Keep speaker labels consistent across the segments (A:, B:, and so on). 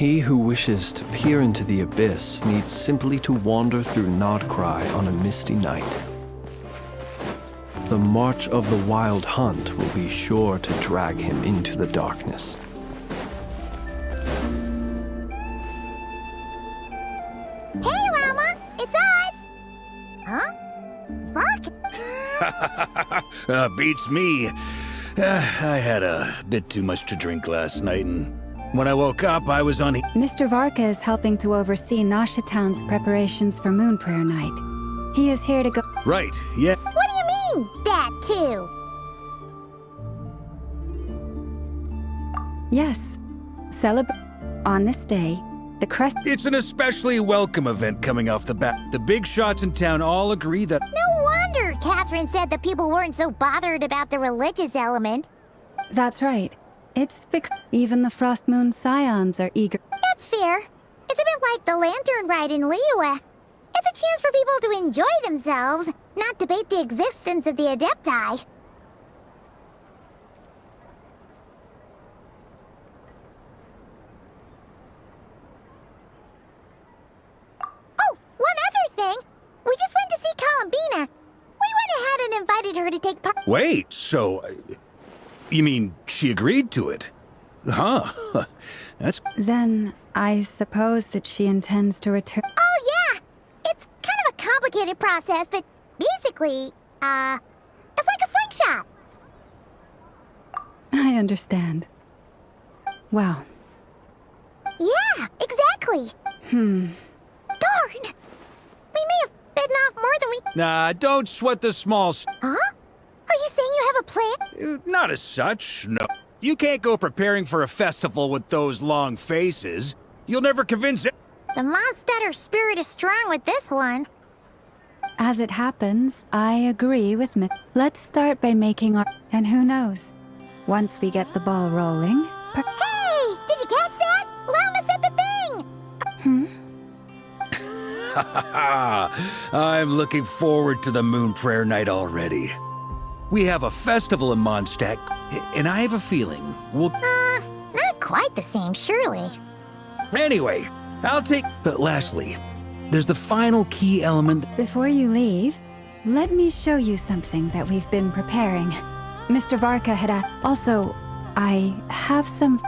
A: He who wishes to peer into the abyss needs simply to wander through Nodcry on a misty night. The march of the wild hunt will be sure to drag him into the darkness.
B: Hey, Llama! It's us! Huh? Vark?
C: Beats me. I had a bit too much to drink last night, and when I woke up, I was on...
D: Mr. Varka is helping to oversee Nasha Town's preparations for Moon Prayer Night. He is here to go...
C: Right, yeah.
B: What do you mean, that too?
D: Yes. Celebrate on this day, the crest...
C: It's an especially welcome event coming off the bat. The big shots in town all agree that...
B: No wonder Catherine said that people weren't so bothered about the religious element.
D: That's right. It's because even the Frost Moon Scions are eager...
B: That's fair. It's a bit like the lantern ride in Liyue. It's a chance for people to enjoy themselves, not debate the existence of the Adepti. Oh, one other thing. We just went to see Columbina. We went ahead and invited her to take part.
C: Wait, so... You mean she agreed to it? Huh. That's...
D: Then, I suppose that she intends to return...
B: Oh, yeah! It's kind of a complicated process, but basically, it's like a slingshot.
D: I understand. Well...
B: Yeah, exactly. Darn! We may have bitten off more than we...
C: Nah, don't sweat the small...
B: Huh? Are you saying you have a plan?
C: Not as such, no. You can't go preparing for a festival with those long faces. You'll never convince it.
B: The Mondstatter spirit is strong with this one.
D: As it happens, I agree with Let's start by making our... And who knows? Once we get the ball rolling...
B: Hey! Did you catch that? Llama said the thing!
C: I'm looking forward to the Moon Prayer Night already. We have a festival in Mondstadt, and I have a feeling we'll...
B: Not quite the same, surely.
C: Anyway, I'll take... But lastly, there's the final key element...
D: Before you leave, let me show you something that we've been preparing. Mr. Varka had also, I have some...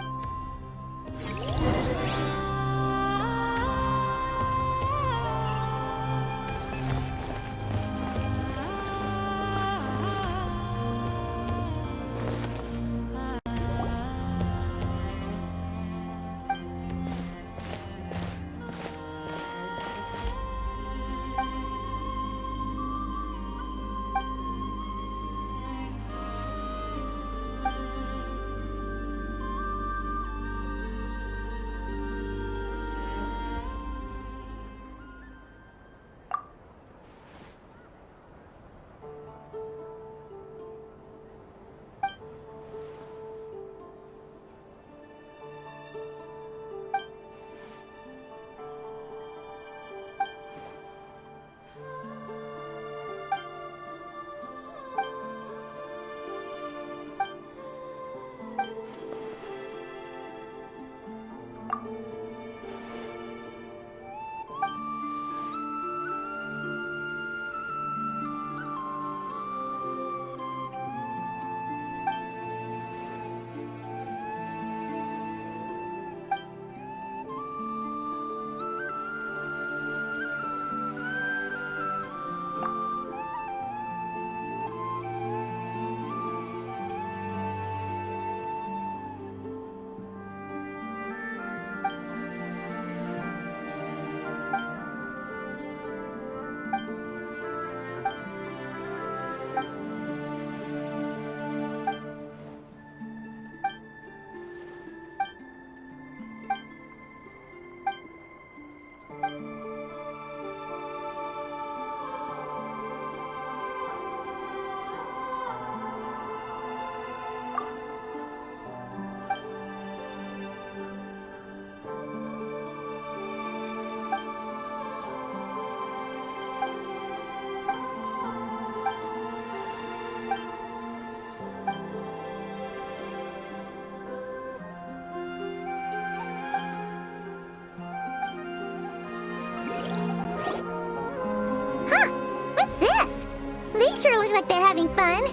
B: back there having fun.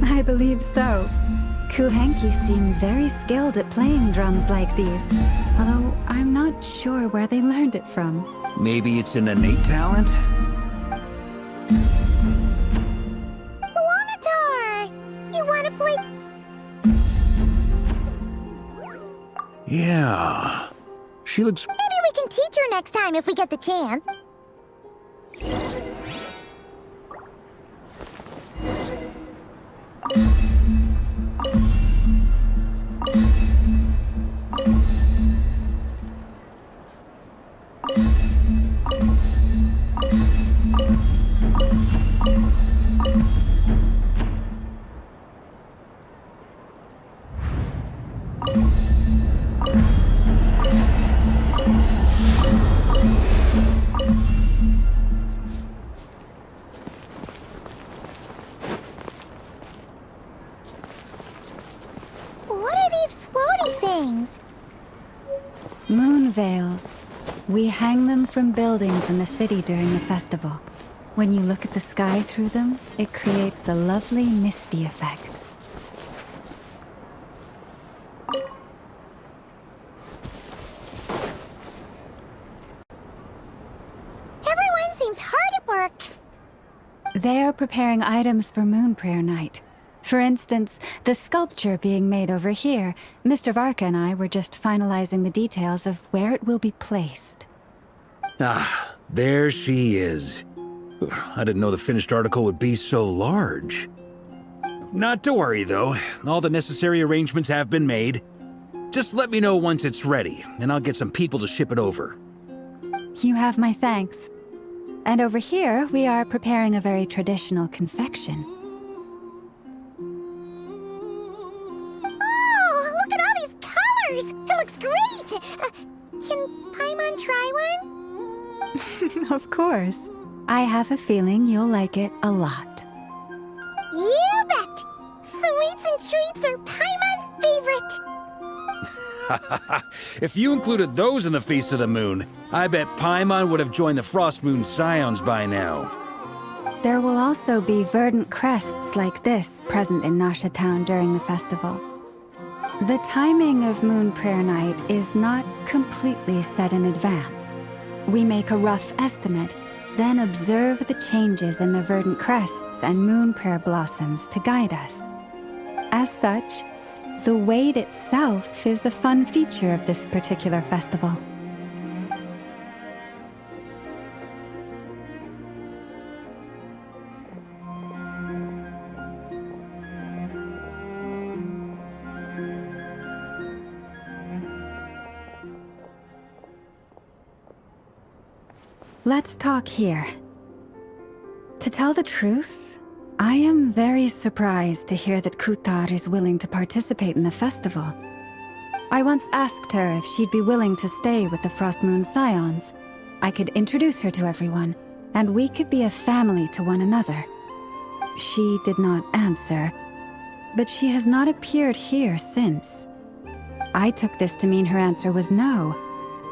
D: I believe so. Kuhenki seem very skilled at playing drums like these, although I'm not sure where they learned it from.
C: Maybe it's an innate talent?
B: Lunatar! You wanna play?
C: Yeah. She looks...
B: Maybe we can teach her next time if we get the chance. What are these floaty things?
D: Moon veils. We hang them from buildings in the city during the festival. When you look at the sky through them, it creates a lovely misty effect.
B: Everyone seems hard at work.
D: They are preparing items for Moon Prayer Night. For instance, the sculpture being made over here, Mr. Varka and I were just finalizing the details of where it will be placed.
C: Ah, there she is. I didn't know the finished article would be so large. Not to worry, though. All the necessary arrangements have been made. Just let me know once it's ready, and I'll get some people to ship it over.
D: You have my thanks. And over here, we are preparing a very traditional confection.
B: Oh, look at all these colors! It looks great! Can Paimon try one?
D: Of course. I have a feeling you'll like it a lot.
B: You bet! Sweets and treats are Paimon's favorite!
C: If you included those in the Feast of the Moon, I bet Paimon would have joined the Frost Moon Scions by now.
D: There will also be verdant crests like this present in Nasha Town during the festival. The timing of Moon Prayer Night is not completely set in advance. We make a rough estimate, then observe the changes in the verdant crests and moon prayer blossoms to guide us. As such, the wait itself is a fun feature of this particular festival. Let's talk here. To tell the truth, I am very surprised to hear that Kutar is willing to participate in the festival. I once asked her if she'd be willing to stay with the Frost Moon Scions. I could introduce her to everyone, and we could be a family to one another. She did not answer, but she has not appeared here since. I took this to mean her answer was no.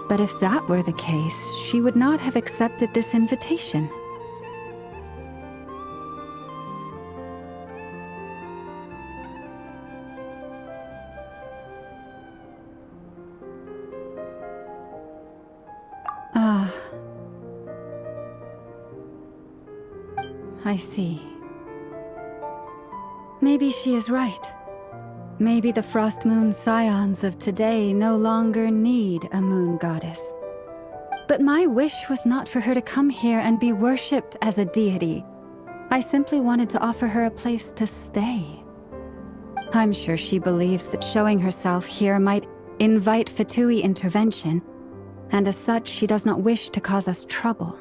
D: But if that were the case, she would not have accepted this invitation. Ah. I see. Maybe she is right. Maybe the Frost Moon Scions of today no longer need a moon goddess. But my wish was not for her to come here and be worshipped as a deity. I simply wanted to offer her a place to stay. I'm sure she believes that showing herself here might invite Fatui intervention, and as such she does not wish to cause us trouble.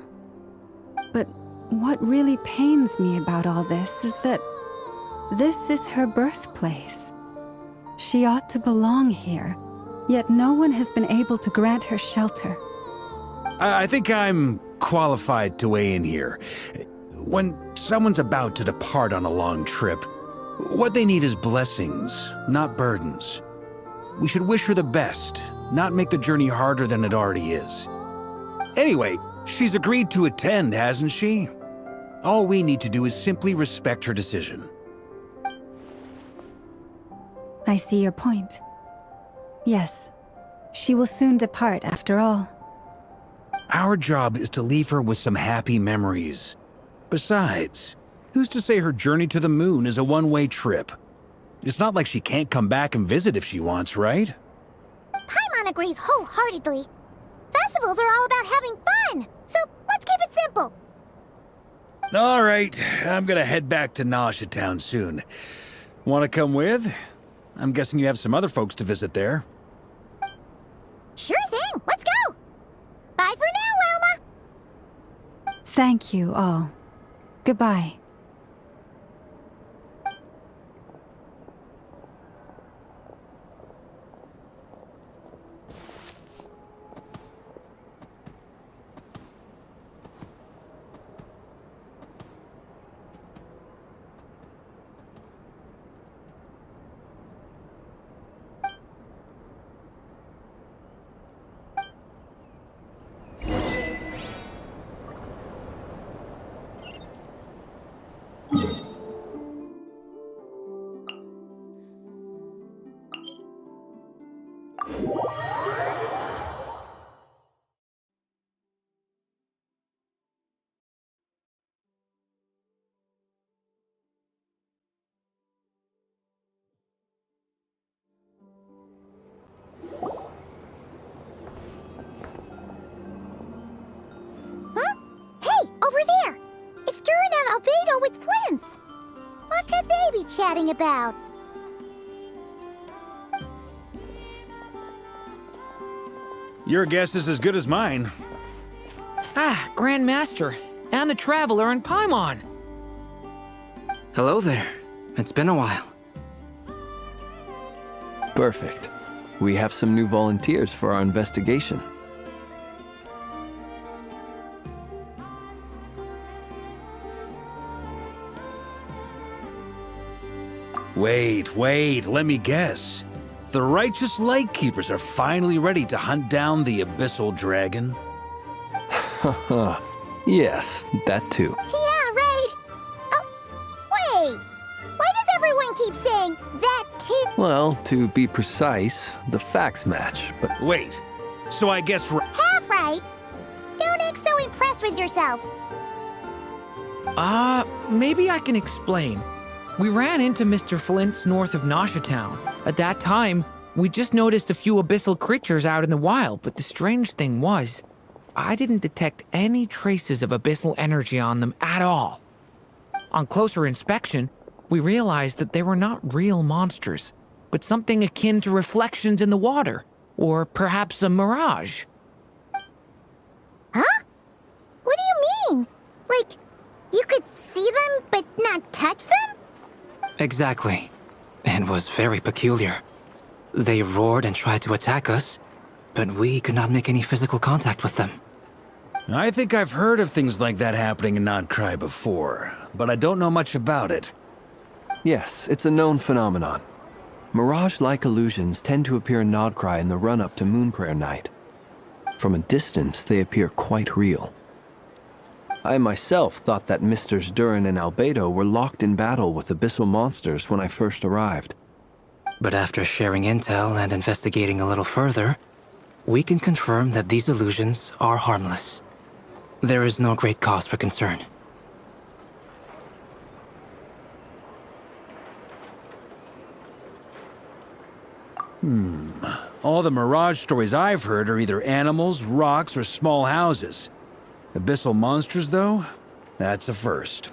D: But what really pains me about all this is that this is her birthplace. She ought to belong here, yet no one has been able to grant her shelter.
C: I think I'm qualified to weigh in here. When someone's about to depart on a long trip, what they need is blessings, not burdens. We should wish her the best, not make the journey harder than it already is. Anyway, she's agreed to attend, hasn't she? All we need to do is simply respect her decision.
D: I see your point. Yes, she will soon depart after all.
C: Our job is to leave her with some happy memories. Besides, who's to say her journey to the moon is a one-way trip? It's not like she can't come back and visit if she wants, right?
B: Paimon agrees wholeheartedly. Festivals are all about having fun, so let's keep it simple.
C: All right, I'm gonna head back to Nausea Town soon. Want to come with? I'm guessing you have some other folks to visit there.
B: Sure thing, let's go! Bye for now, Wilma!
D: Thank you all. Goodbye.
B: Huh? Hey, over there! It's Durin and Albedo with Flints! What could they be chatting about?
C: Your guess is as good as mine.
E: Ah, Grand Master, and the Traveler and Paimon.
F: Hello there. It's been a while.
A: Perfect. We have some new volunteers for our investigation.
C: Wait, let me guess. The righteous Lightkeepers are finally ready to hunt down the Abyssal Dragon?
A: Yes, that too.
B: Yeah, right! Oh, wait! Why does everyone keep saying that too?
A: Well, to be precise, the facts match, but
C: Wait, so I guess
B: Half right! Don't act so impressed with yourself.
E: Maybe I can explain. We ran into Mr. Flint's north of Nausea Town. At that time, we just noticed a few abyssal creatures out in the wild, but the strange thing was, I didn't detect any traces of abyssal energy on them at all. On closer inspection, we realized that they were not real monsters, but something akin to reflections in the water, or perhaps a mirage.
B: Huh? What do you mean? Like, you could see them but not touch them?
F: Exactly. It was very peculiar. They roared and tried to attack us, but we could not make any physical contact with them.
C: I think I've heard of things like that happening in Nodcry before, but I don't know much about it.
A: yes, it's a known phenomenon. Mirage-like illusions tend to appear in Nodcry in the run-up to Moonprayer Night. From a distance, they appear quite real. I myself thought that Misters Durin and Albedo were locked in battle with abyssal monsters when I first arrived.
F: But after sharing intel and investigating a little further, we can confirm that these illusions are harmless. There is no great cause for concern.
C: All the Mirage stories I've heard are either animals, rocks, or small houses. Abyssal monsters, though? That's a first.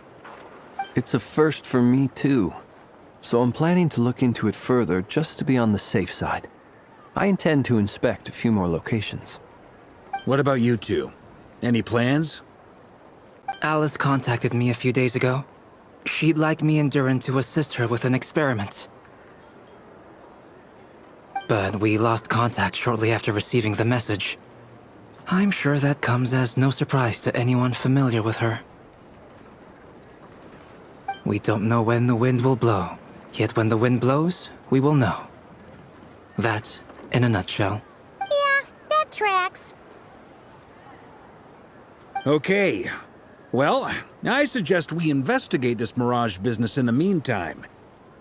A: It's a first for me, too. So I'm planning to look into it further just to be on the safe side. I intend to inspect a few more locations.
C: What about you two? Any plans?
F: Alice contacted me a few days ago. She'd like me and Durin to assist her with an experiment. But we lost contact shortly after receiving the message. I'm sure that comes as no surprise to anyone familiar with her. We don't know when the wind will blow, yet when the wind blows, we will know. That, in a nutshell.
B: Yeah, that tracks.
C: Okay. Well, I suggest we investigate this Mirage business in the meantime.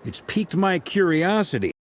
C: It's piqued my curiosity.